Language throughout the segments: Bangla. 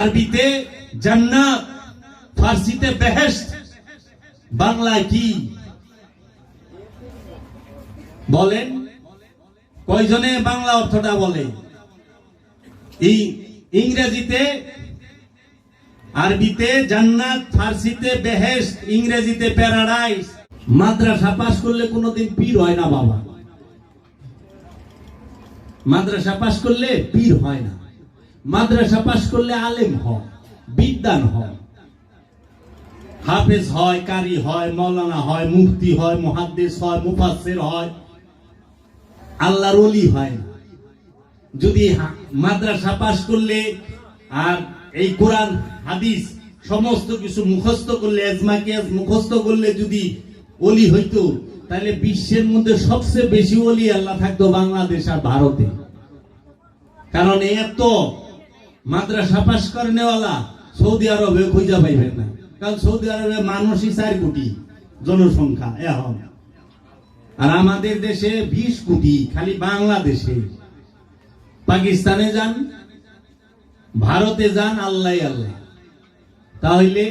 আরবিতে জান্নাত, ফার্সিতে বেহেশত, বাংলায় কি বলেন? কয়জনে বাংলা অর্থটা বলে? ইংরেজিতে, আরবিতে জান্নাত, ফার্সিতে বেহেশত, ইংরেজিতে প্যারাডাইস। মাদ্রাসা পাস করলে কোনোদিন পীর হয় না বাবা। মাদ্রাসা পাস করলে পীর হয় না। মাদ্রাসা পাস করলে আলেম হয়, বিদ্বান হয়, হাফেজ হয়, কারি হয়, মৌলানা হয়, মুফতি হয়, মুহাদ্দিস হয়, মুফাসসির হয়, আল্লাহর ওলি হয় না। যদি মাদ্রাসা পাস করলে আর এই কোরআন হাদিস সমস্ত কিছু মুখস্থ করলে, এজমা কিয়াস মুখস্থ করলে যদি ওলি হইতো, তাহলে বিশ্বের মধ্যে সবচেয়ে বেশি ওলি আল্লাহ থাকতো বাংলাদেশ আর ভারতে। কারণ এত মাদ্রাসা পাস করেনেওয়ালা সৌদি আরবে খুঁজা পাইবেন না। কারণ সৌদি আরবে মানুষই 4 কোটি জনসংখ্যা এখন, আর আমাদের দেশে 20 কোটি। খালি বাংলাদেশে, পাকিস্তানে যান, ভারতে যান, আল্লাহ আল্লাহ। তাহলে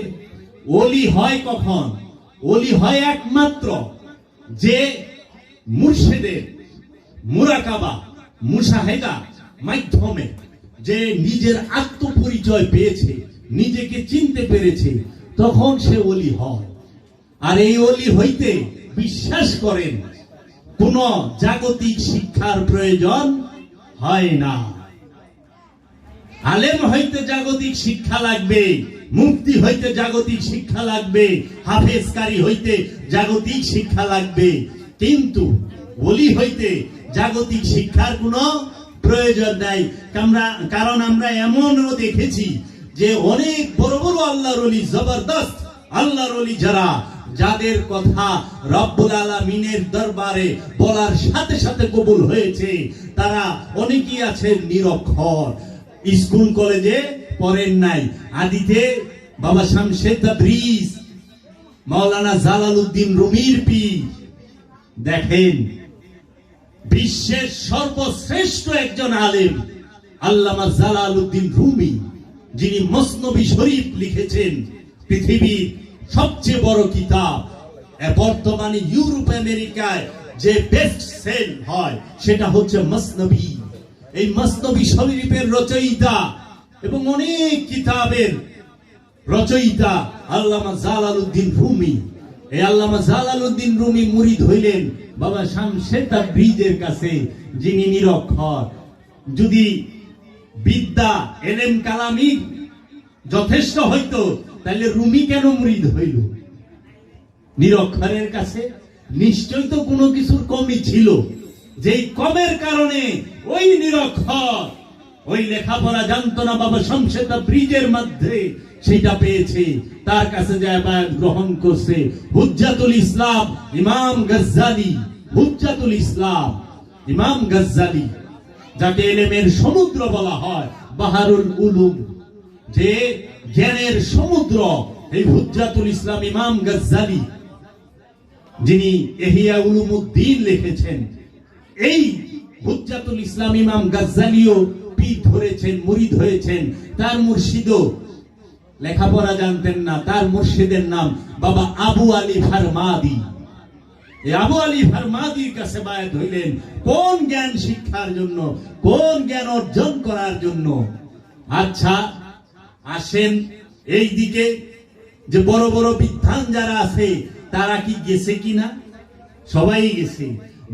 ওলি হয় কখন? ওলি হয় একমাত্র যে মুর্শিদের মুরাকাবা, মুশাহেদা মাধ্যমে যে নিজের আত্মপরিচয় পেয়েছে, নিজেকে চিনতে পেরেছে, তখন সে ওলি হয়। আর এই ওলি হইতে বিশ্বাস করেন কোন জাগতিক শিক্ষার প্রয়োজন হয় না। আলেম হইতে জাগতিক শিক্ষা লাগবে, মুফতি হইতে জাগতিক শিক্ষা লাগবে, হাফেজ কারি হইতে জাগতিক শিক্ষা লাগবে, কিন্তু ওলি হইতে জাগতিক শিক্ষার কোনো প্রয়োজন নাই। কারণ আমরা এমনও দেখেছি যে অনেক বড় বড় আল্লাহর ওলি, জবরদস্ত আল্লাহর ওলি যারা, যাদের কথা রব্বুল আলামিনের দরবারে বলার সাথে সাথে কবুল হয়েছে, তারা অনেকেই আছেন নিরক্ষর, স্কুল কলেজে পড়েন নাই। আদিতে বাবা শামসুদ তাবরিজ, মাওলানা জালালউদ্দিন রুমির পীর, দেখেন বিশ্বের সর্বশ্রেষ্ঠ একজন আলেম আল্লামা জালালউদ্দিন রুমি, যিনি মসনবী শরীফ লিখেছেন, পৃথিবীর সবচেয়ে বড় কিতাব। বর্তমানে ইউরোপ আমেরিকায় যে বেস্ট সেল হয় সেটা হচ্ছে মসনবী। এই মসনবী শরীফের রচয়িতা এবং অনেক কিতাবের রচয়িতা আল্লামা জালালউদ্দিন রুমি। এই আল্লামা জালালউদ্দিন রুমি মুরিদ হইলেন বাবা শামসুদ তাবরিজের কাছে, যিনি নিরক্ষর। যদি বিদ্যা, এলেম, কালামি যথেষ্ট হইতো, তাহলে রুমি কেন মুরিদ হইল? নিরক্ষরের কাছে নিশ্চয় তো কোনো কিছুর কমই ছিল, যেই কমের কারণে ওই নিরক্ষর ওই লেখাপড়া জানতো না, বাবা শামসুদ তাবরিজের মধ্যে সেটা পেয়েছে, তার কাছে যায় বায়াত গ্রহণ করছে। হুজ্জাতুল ইসলাম ইমাম গাজ্জালি, হুজ্জাতুল ইসলাম ইমাম গাজ্জালি, যাকে এলেমের সমুদ্র বলা হয়, বাহারুল উলুম, যে জ্ঞানের সমুদ্র, এই হুজ্জাতুল ইসলাম ইমাম গাজ্জালি, যিনি ইহয়া উলুমুদ্দিন লিখেছেন, এই হুজ্জাতুল ইসলাম ইমাম গাজ্জালিও পীর ধরেছেন, মুরিদ হয়েছেন। তার মুর্শিদও লেখাপড়া জানতেন না, তার মুর্শিদের নাম বাবা আবু আলী ফারমাদি। এই আবু আলী ফারমাদির কাছে বায়াত হইলেন কোন জ্ঞান শিক্ষার জন্য, কোন জ্ঞান অর্জন করার জন্য। আচ্ছা আসেন এই দিকে, যে বড় বড় বিদ্বান যারা আছে তারা কি গেছে কিনা? সবাই গেছে।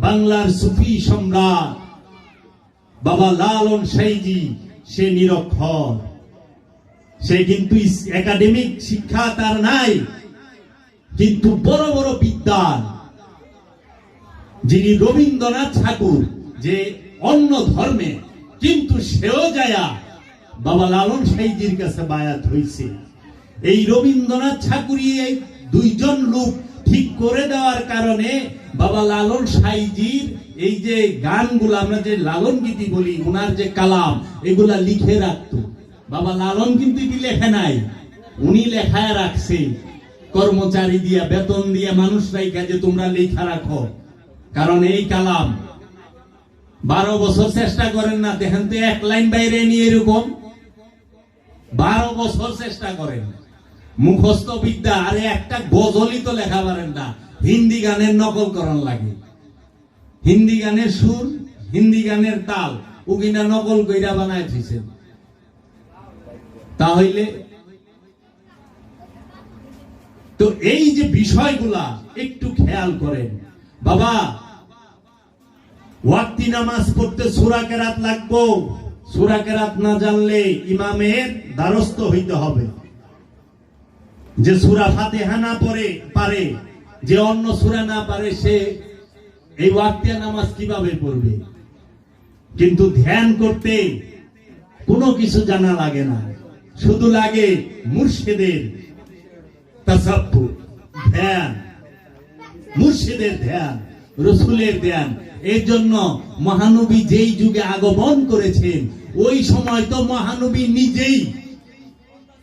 বাংলার সুফি সম্রাট বাবা লালন সাইজি, সে নিরক্ষর, সে কিন্তু একাডেমিক শিক্ষা তার নাই, কিন্তু বড় বড় বিদ্বান, যিনি রবীন্দ্রনাথ ঠাকুর, যে অন্য ধর্মে, কিন্তু সেও যায়া বাবা লালন সাইজির কাছে বায়াত হইছে। এই রবীন্দ্রনাথ ঠাকুরই এই 2 জন লোক ঠিক করে দেওয়ার কারণে বাবা লালন সাইজির এই যে গানগুলো, আমরা যে লালন গীতি বলি, ওনার যে কালাম, এগুলা লিখে রাখতো। বাবা লালন কিন্তু কি লেখে নাই, উনি লেখায় রাখছে, কর্মচারী দিয়া, বেতন দিয়া মানুষরাই কাজে তোমরা লেখা রাখো। কারণ এই কালাম 12 বছর চেষ্টা করেন না, দেখেন তো 1 লাইন বাইরে নিয়ে এরকম 12 বছর চেষ্টা করেন, মুখস্থ বিদ্যা, আরে একটা গজলই তো লেখা পারেন না, হিন্দি গানের নকল করন লাগে, হিন্দি গানের সুর, হিন্দি গানের তাল ওকিনা নকল কইরা বানায় দিয়েছেন। তাহলে তো এই যে বিষয়গুলা একটু খেয়াল করেন বাবা। ওয়াক্তি নামাজ পড়তে সূরা কেরাত লাগবো, সূরা কেরাত না জানলে ইমামের দ্বারস্থ হইতে হবে। যে সূরা ফাতিহা না পড়ে পারে, যে অন্য সূরা না পারে, সে এই ওয়াক্তিয়া নামাজ কিভাবে পড়বে? কিন্তু ধ্যান করতে কোনো কিছু জানা লাগে না, শুধু লাগে মুর্শিদের তাসাব্বুর, ধ্যান, মুর্শিদের ধ্যান, রসুলের ধ্যান। এই জন্য মহানবী যেই যুগে আগমন করেছেন, ওই সময় তো মহানবী নিজেই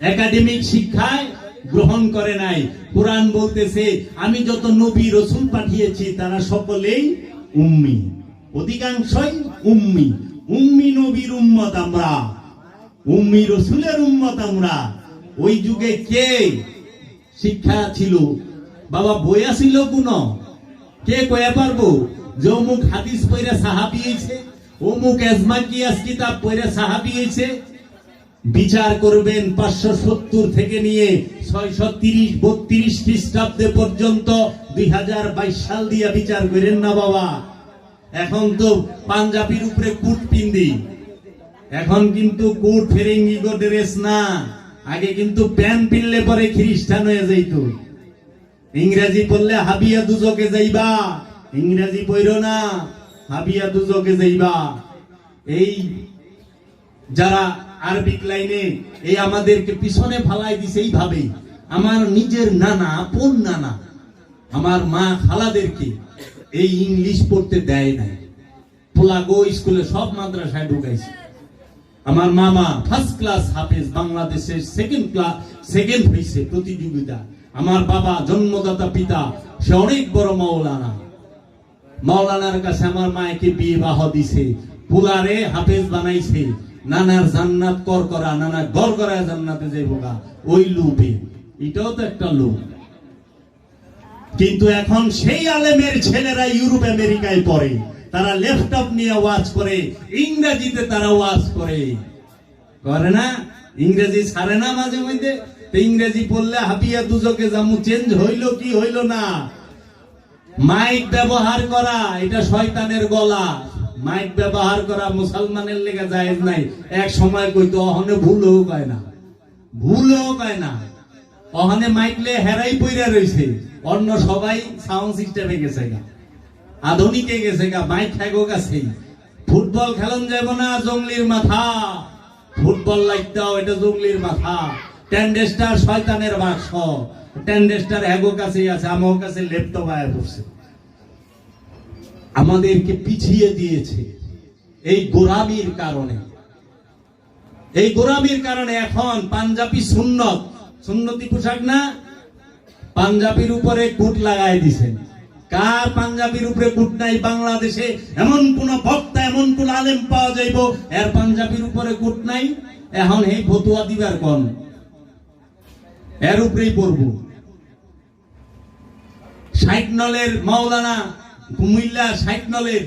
একাডেমিক শিক্ষায় গ্রহণ করে নাই। কোরআন বলতেছে, আমি যত নবী রসুল পাঠিয়েছি তারা সকলেই উম্মি, অধিকাংশই উম্মি। উম্মি নবীর উম্মত আমরা, উম্মি রসুলের উম্মত আমরা। ওই যুগে কে শিক্ষা ছিল বাবা? বইয়া ছিল কোন? কে কয়া পারবো যে অমুক হাদিস পড়ে সাহাবী হইছে, অমুক এজমা কিয়াস কিতাব পড়ে সাহাবী হইছে? বিচার করবেন 570 থেকে নিয়ে 630-32 খ্রিস্টাব্দে পর্যন্ত 2022 সাল দিয়া বিচার করেন না বাবা। এখন তো পাঞ্জাবির উপরে কুট পিন্দি, এখন কিন্তু কুট ফেরেঙ্গি গো ড্রেস না, আগে কিন্তু প্যান্ট পিনলে পরে খ্রিস্টান হয়ে যাইত। ইংরেজি পড়লে হাবিয়া দুজকে যাইবা, ইংরেজি পড়ো না, হাবিয়া দুজকে যাইবা। এই যারা আরবিক লাইনে এই আমাদেরকে পিছনে ফালাই দিছে, এইভাবে আমার নিজের নানা, আপন নানা, আমার মা খালাদেরকে এই ইংলিশ পড়তে দেয় নাই। পোলাগো স্কুলে সব মাদ্রাসায় ঢুকাইছে। আমার মামা ফার্স্ট ক্লাস হাফেজ, বাংলাদেশের সেকেন্ড হয়েছে প্রতিযোগিতা। আমার বাবা জন্মদাতা পিতা, সে অনেক বড় মাওলানা। মাওলানার কাছে আমার মায়েকে বিয়ে বাহ দিছে, পোলারে হাফেজ বানাইছে। নানার জান্নাত কর করা, নানা গড় করায় জান্নাতে যাইব গা, ওই লোভে। এটাও তো একটা লোভ। কিন্তু এখন সেই আলেমের ছেলেরা ইউরোপ আমেরিকায় পড়ে, তারা ল্যাপটপ নিয়ে ওয়াজ করে, ইংরেজিতে তারা ওয়াজ করে, করে না? ইংরেজি ছাড়ে না মাঝে মধ্যে? ইংরেজি পড়লে হাবিয়া দুজকে জামু চেঞ্জ হইল কি হইল না? মাইক ব্যবহার করা এটা শয়তানের গলা। মাইক ব্যবহার করা মুসলমানের লেগে জায়েজ নাই। এক সময় কইতো, অহনে ভুলও কয় না, ভুলও কয় না। অহনে মাইকলে হেরাই পইরা রইছে, অন্য সবাই সাউন্ড সিস্টেমে গেছে গা, আধুনিকে গেছে গা, মাইক থাকো কাছেই। ফুটবল খেলন যাব না, জঙ্গলির মাথা। ফুটবল লাগতাও, এটা জঙ্গলির মাথা। টেন্ডেস্টার শয়তানের বাক্স, টেন্ডেস্টার এগো কাছেই আছে, আমার কাছে ল্যাপটপ আয়া পড়ছে। আমাদেরকে পিছিয়ে দিয়েছে এই গোলামির কারণে। এই গোলামির কারণে এখন পাঞ্জাবি সুন্নতি পোশাক না, পাঞ্জাবির উপরে কুট লাগাই দিছেন। কার পাঞ্জাবির উপরে কুট নাই? বাংলাদেশে এমন কোন বক্তা, এমন কোন আলেম পাওয়া যাইব এর পাঞ্জাবির উপরে কুট নাই? এখন এই ফতুয়া দিবার কোন এর উপরেই পড়ব। 60 নলের মাওলানা, কুমিল্লা 60 নলের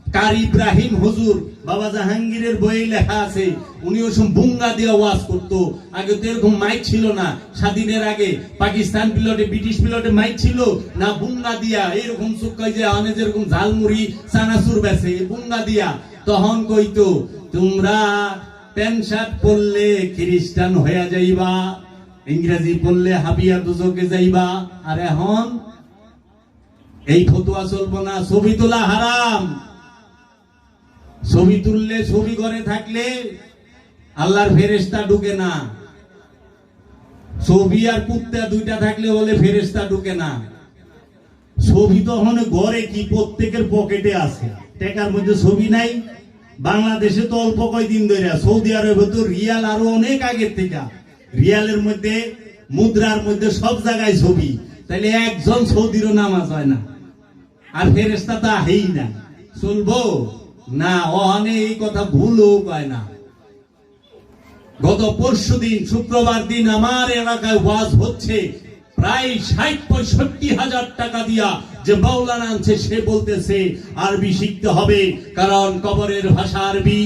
কারি ইব্রাহিম হুজুর, বাবা জাহাঙ্গীরের বইয়ে লেখা আছে, উনি ওসব বুঙ্গা দিয়ে ওয়াজ করতো। আগে তো এরকম মাইক ছিল না। স্বাধীনের আগে পাকিস্তান পিলটে, ব্রিটিশ পিলটে মাইক ছিল না, বুঙ্গা দিয়া এইরকম চুক্কাই যে অনেক যেরকম ঝালমুড়ি চানাচুর বেছে বুঙ্গা দিয়া। তখন কইতো, তোমরা প্যান্ট শার্ট পরলে খ্রিস্টান হয়ে যাইবা, ইংরেজি পড়লে হাবিয়া দুজকে যাইবা। আর এখন এই ফতুয়া চলবো না, ছবি তোলা হারাম। ছবি তুললে, ছবি ঘরে থাকলে আল্লাহর ফেরেশতা ঢুকে না। ছবি আর কুত্তা দুইটা থাকলে বলে ফেরেশতা ঢুকে না। ছবি তো ঘরে কি প্রত্যেকের পকেটে আছে, টাকার মধ্যে ছবি নাই। বাংলাদেশে তো অল্প কয়দিন ধরে, সৌদি আরবে তো রিয়াল আরো অনেক আগের থেকে, রিয়ালের মধ্যে, মুদ্রার মধ্যে সব জায়গায় ছবি। তাইলে একজন সৌদিরও নামাজ হয় না, আর ফেরেশতা তো আহেই না। চলবো না? ওখানে এই কথা ভুলও পায় না। গত পরশুদিন শুক্রবার দিন আমার এলাকায় ওয়াজ হচ্ছে, প্রায় ৬০-৬৫ হাজার টাকা দিয়া যে মাওলানা আনছে, সে বলতেছে আরবি শিখতে হবে, কারণ কবরের ভাষা আরবি,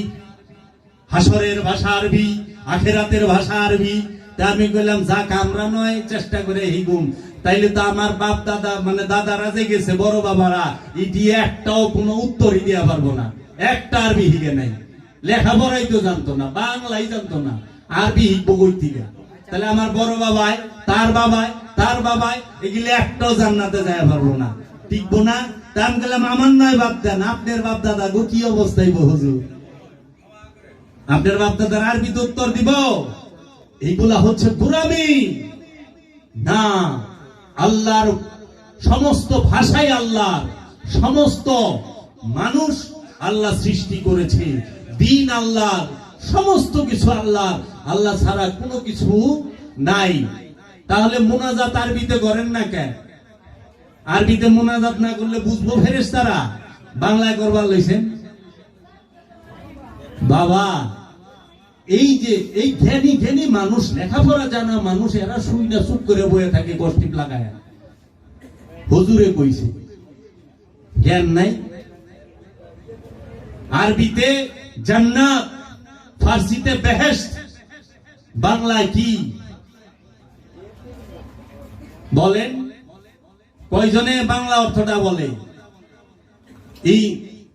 হাসরের ভাষা আরবি, আখেরাতের ভাষা আরবি। তা আমি বললাম, যাক আমরা নয় চেষ্টা করে হিগুম, তাইলে তো আমার বাপ দাদা মানে দাদারা যে গেছে, বড় বাবারা, এটি একটাও কোনো উত্তরই দেওয়া পারবো না। একটা আরবি হিগে নাই, লেখাপড়াই তো জানতো না, বাংলাই জানতো না, আরবি হিগবো কই থেকে? তাহলে আমার বড় বাবায়, তার বাবায়, তার বাবায়, এগুলি একটাও জান্নাতে যায় পারবো না, টিকবো না। তা আমি বললাম, আমার নয় বাপ দেন, আপনার বাপ দাদা গো কি অবস্থায় গো হুজুর, আপনার বাপ দাদার আরবিতে উত্তর দিব? এইগুলা হচ্ছে গোলামি না। আল্লাহর সমস্ত ভাষাই আল্লাহর, সমস্ত মানুষ আল্লাহ সৃষ্টি করেছে, দিন আল্লাহর, সমস্ত কিছু আল্লাহ, আল্লাহ ছাড়া কোনো কিছু নাই। তাহলে মোনাজাত আরবিতে করেন না কেন? আরবিতে মোনাজাত না করলে বুঝবো ফেরেশতারা, বাংলায় করবার লইছেন? বাবা, এই যে এই জ্ঞানী জ্ঞানী মানুষ, লেখাপড়া জানা মানুষ, এরা শুইনা চুপ করে বয়ে থাকে গোষ্ঠী লাগায়। হুজুরে কইছে জ্ঞান নাই। আরবিতে জান্নাত, ফার্সিতে বেহেশত, বাংলায় কি বলেন? কয়জনে বাংলা অর্থটা বলে? এই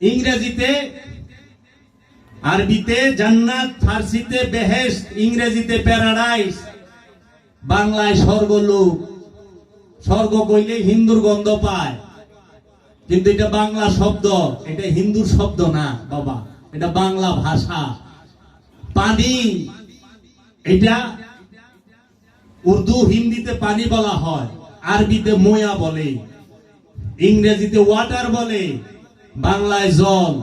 ইংরেজিতে, আরবিতে জান্নাত, ফার্সিতে বেহেশত, ইংরেজিতে প্যারাডাইস, বাংলায় স্বর্গলোক। স্বর্গ কইলে হিন্দুর গন্ধ পায়, কিন্তু এটা বাংলা শব্দ, এটা হিন্দুর শব্দ না বাবা, এটা বাংলা ভাষা। পানি, এটা উর্দু হিন্দিতে পানি বলা হয়, আরবিতে ময়া বলে, ইংরেজিতে ওয়াটার বলে, বাংলায় জল।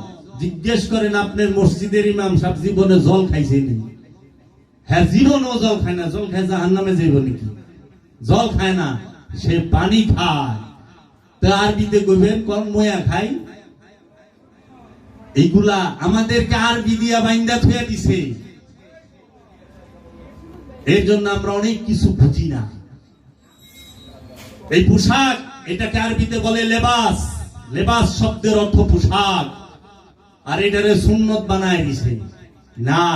জিজ্ঞেস করেন আপনার মসজিদের ইমাম সাহেব জীবনে জল খাইছেন? হ্যাঁ, জীবনও জল খায় না। জল খায় জাহান্নামে যাইব নাকি? জল খায় না, সে পানি খায়। তো আরবিতে কইবেন কোন ময়া খাই? এইগুলা আমাদেরকে আরবি দিয়া বাইন্দা থুয়া দিছে, এর জন্য আমরা অনেক কিছু বুঝি না। এই পোশাক, এটাকে আরবিতে বলে লেবাস। লেবাস শব্দের অর্থ পোশাক, আর এটারে সুন্নত বানায় দিছে। না,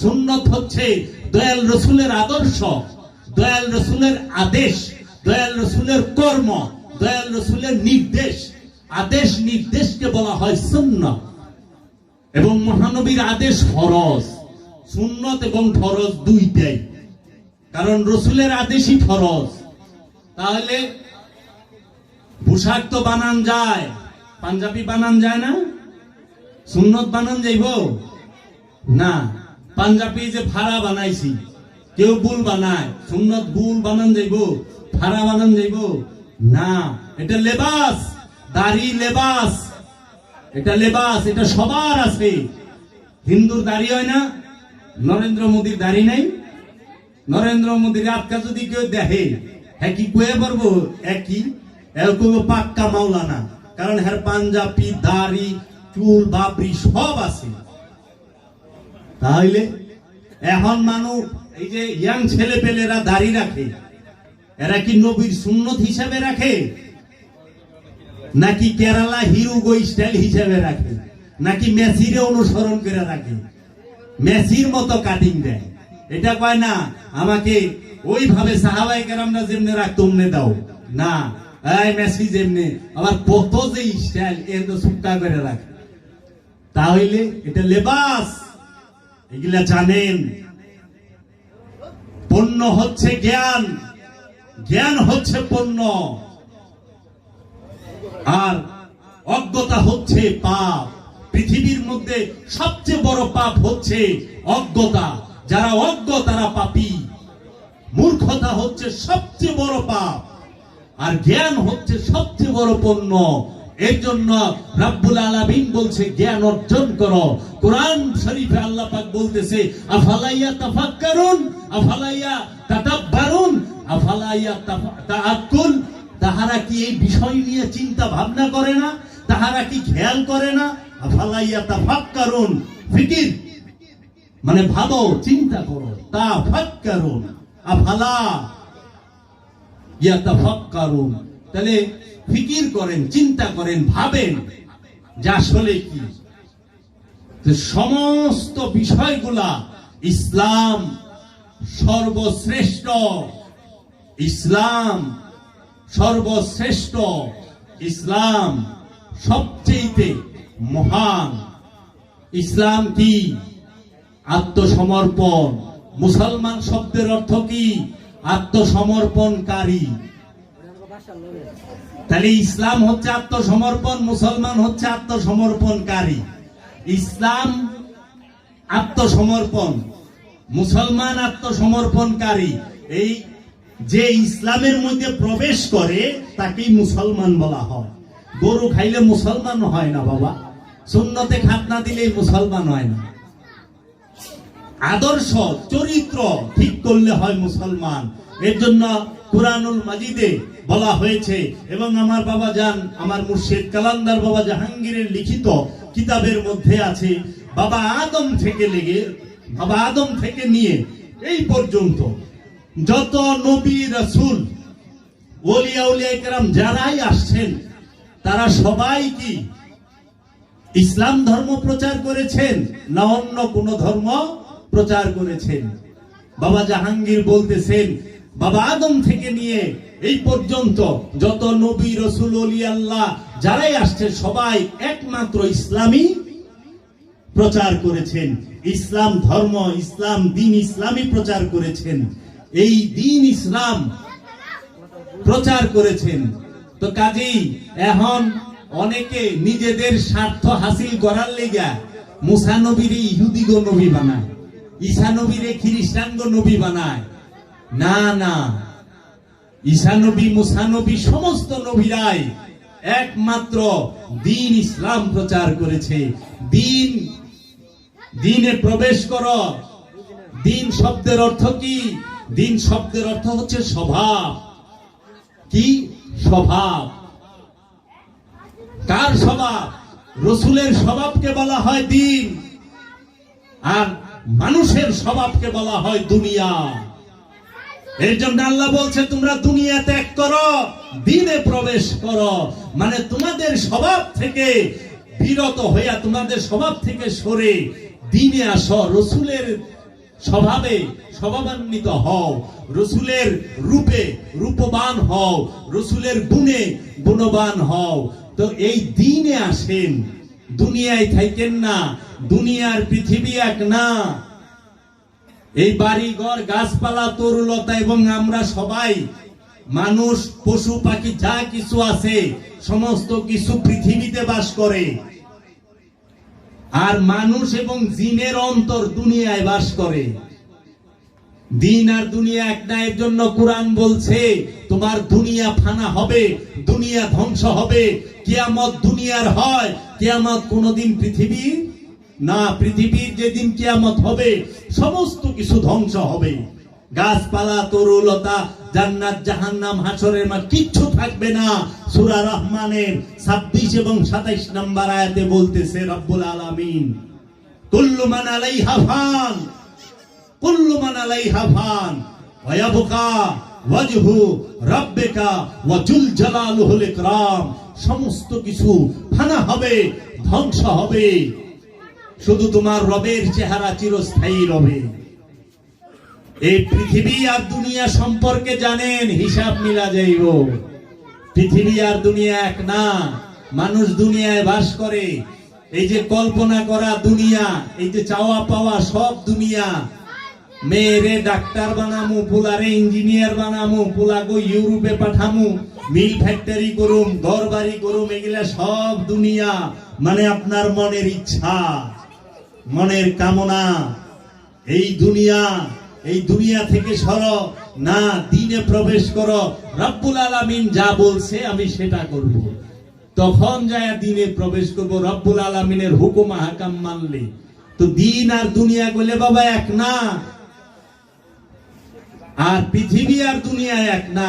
সুন্নত হচ্ছে দয়াল রসুলের আদর্শ, দয়াল রসুলের আদেশ, দয়াল রসুলের কর্ম, দয়াল রসুলের নির্দেশ। আদেশ নির্দেশকে বলা হয় সুন্নত, এবং মহানবীর আদেশ ফরজ। সুন্নত এবং ফরজ দুইটাই, কারণ রসুলের আদেশই ফরজ। তাহলে পোশাক তো বানান যায়, পাঞ্জাবি বানান যায় না? সুন্নত বানান যাইব না। পাঞ্জাবি যে ভাড়া বানাইছি, কেউ বুল বানায়, সুন্নত বুল বানান যাইব, ভাড়া বানান যাইব না। এটা লেবাস, দাড়ি লেবাস, এটা লেবাস, এটা সবার আছে। হিন্দুর দাড়ি হয় না, নরেন্দ্র মোদীর দাড়ি নাই। নরেন্দ্র মোদীর আটকা যদি কেউ দেখে, হ্যাঁ কি কয়ে পারবো একই এরকম পাক্কা মাওলানা, কারণ হ্যাঁ পাঞ্জাবি, দাড়ি, চুল, বাবরি সব আছে। তাহলে এখন মানুষ, এই যে ইয়াং ছেলে পেলেরা দাড়ি রাখে, এরা কি নবীর সুন্নত হিসাবে রাখে, নাকি কেরালা হিরুগো স্টাইল হিসাবে রাখে, নাকি মেসিরে অনুসরণ করে রাখে? মেসির মতো কাটিং দেয়। এটা কয় না আমাকে ওইভাবে সাহাবায়ে কেরামরা যেমনে রাখতো অমনে দাও না, এই মেসি যেমনে, আবার কত যে স্টাইল, এর তো সুক্কা করে রাখে। তাহলে এটা লেবাস, এগুলা জানেন। পণ্য হচ্ছে জ্ঞান, জ্ঞান হচ্ছে পণ্য, আর অজ্ঞতা হচ্ছে পাপ। পৃথিবীর মধ্যে সবচেয়ে বড় পাপ হচ্ছে অজ্ঞতা। যারা অজ্ঞ তারা পাপী। মূর্খতা হচ্ছে সবচেয়ে বড় পাপ, আর জ্ঞান হচ্ছে সবচেয়ে বড় পণ্য। এর জন্য রাব্বুল আলামিন বলছে জ্ঞান অর্জন করো। কোরআন শরীফে আল্লাহ পাক বলতেছে আফালাইয়া তাফাক্কারুন আফালাইয়া তাদাব্বারুন আফালাইয়া তাআক্কুল। তাহারা কি এই বিষয় নিয়ে চিন্তা ভাবনা করে না? তাহারা কি খেয়াল করে না? আফালাইয়া তাফাক্কারুন, ফিকির, মানে ভাবো, চিন্তা করো। তা ফাক্কারুন আফালা ইয়াতাফাক্কারুন, তাহলে ফিকির করেন, চিন্তা করেন, ভাবেন যে আসলে কি। তো সমস্ত বিষয়গুলা ইসলাম সর্বশ্রেষ্ঠ, ইসলাম সর্বশ্রেষ্ঠ, ইসলাম সবচেয়ে মহান। ইসলাম কি? আত্মসমর্পণ। মুসলমান শব্দের অর্থ কি? আত্মসমর্পণকারী। তাহলে ইসলাম হচ্ছে আত্মসমর্পণ, মুসলমান হচ্ছে আত্মসমর্পণকারী। ইসলাম আত্মসমর্পণ, মুসলমান আত্মসমর্পণকারী। এই যে ইসলামের মধ্যে প্রবেশ করে তাকেই মুসলমান বলা হয়। গরু খাইলে মুসলমান হয় না বাবা, সুন্নতে খাতনা দিলে মুসলমান হয় না। আদর্শ চরিত্র ঠিক করলে হয় মুসলমান। এর জন্য কুরআনুল মাজিদে বলা হয়েছে, এবং আমার বাবা জান, আমার মুর্শিদ কালান্দার বাবা জাহাঙ্গীরের লিখিত কিতাবের মধ্যে আছে, বাবা আদম থেকে নিয়ে এই পর্যন্ত যত নবী রাসূল ওলিয়া উলিয়া কেরাম যারাই আসছেন, তারা সবাই কি ইসলাম ধর্ম প্রচার করেছেন না অন্য কোন ধর্ম প্রচার করেছেন? বাবা জাহাঙ্গীর বলতেছেন, বাবা আদম থেকে নিয়ে এই পর্যন্ত যত নবী রাসূল ওলি আল্লাহ যারাই আসছে সবাই একমাত্র ইসলামই প্রচার করেছেন। ইসলাম ধর্ম, ইসলাম দিন, ইসলামই প্রচার করেছেন। এই দিন ইসলাম প্রচার করেছেন। তো কাজেই এখন অনেকে নিজেদের স্বার্থ হাসিল করার লেগা মুসা নবীরে ইহুদি গো নবী বানায়, ঈসা নবীরে খ্রিস্টান গো নবী বানায়। না না, ঈসা নবী, মুসা নবী, সমস্ত নবীরাই একমাত্র দিন ইসলাম প্রচার করেছে। দিনে প্রবেশ করো। দিন শব্দের অর্থ কি? দিন শব্দের অর্থ হচ্ছে স্বভাব। কি স্বভাব? কার স্বভাব? রসুলের স্বভাবকে বলা হয় দিন, আর মানুষের স্বভাবকে বলা হয় দুনিয়া। এর জন্য আল্লাহ বলছে, তোমরা দুনিয়া ত্যাগ করো, দিনে প্রবেশ করো। মানে তোমাদের স্বভাব থেকে বিরত হইয়া, তোমাদের স্বভাব থেকে সরে দিনে আসো। রসুলের স্বভাবে স্বভাবান্বিত হও, রসুলের রূপে রূপবান হও, রসুলের গুণে গুণবান হও। তো এই দিনে আসেন, দুনিয়ায় থাকেন না। দুনিয়ার পৃথিবী এক না। এই বাড়িঘর, গাছপালা, তরুলতা এবং আমরা সবাই মানুষ, পশু পাখি যা কিছু আছে সমস্ত কিছু পৃথিবীতে বাস করে। আর মানুষ এবং জিনের অন্তর দুনিয়ায় বাস করে। দিন আর দুনিয়া এক না। এর জন্য কুরআন বলছে, তোমার দুনিয়া ফানা হবে, দুনিয়া ধ্বংস হবে। কিয়ামত দুনিয়ার হয়, কিয়ামত কোনদিন পৃথিবী না। পৃথিবীর যেদিন কিয়ামত হবে সমস্ত কিছু ধ্বংস হবে। গাছপালা, তরুলতা, জান্নাত, জাহান্নাম, হাসরের মাঠ কিচ্ছু থাকবে না। সূরা রহমানের 26 এবং 27 নম্বর আয়াতে বলতেছে রব্বুল আলামিন, কুল্লু মান আলাইহা ফান, কুল্লু মান আলাইহা ফান ওয়া ইয়াবকা ওয়াজহু রাব্বিকা ওয়া জুল জালালুহুল ইকরাম। সমস্ত কিছু ফানা হবে, ধ্বংস হবে, শুধু তোমার রবের চেহারা চিরস্থায়ী রবে। এই পৃথিবী আর দুনিয়া সম্পর্কে জানেন, হিসাব মিলা যাইব। পৃথিবী আর দুনিয়া এক না। মানুষ দুনিয়ায় বাস করে। এই যে কল্পনা করা দুনিয়া, এই যে চাওয়া পাওয়া সব দুনিয়া। মেয়েরে ডাক্তার বানামু, পোলারে ইঞ্জিনিয়ার বানামু, পোলাগো ইউরোপে পাঠামু, মিল ফ্যাক্টরি করুম, ঘর বাড়ি করুম, এগুলা সব দুনিয়া। মানে আপনার মনের ইচ্ছা, মনের কামনা। এই দুনিয়া থেকে সরো না, দিনে প্রবেশ করো। রব্বুল আলামিন যা বলছে আমি সেটা করব, তখন যায় দিনে প্রবেশ করব। রব্বুল আলামিনের হুকুম হাকাম মানলে। তো দিন আর দুনিয়া বলে বাবা এক না, আর পৃথিবী আর দুনিয়া এক না।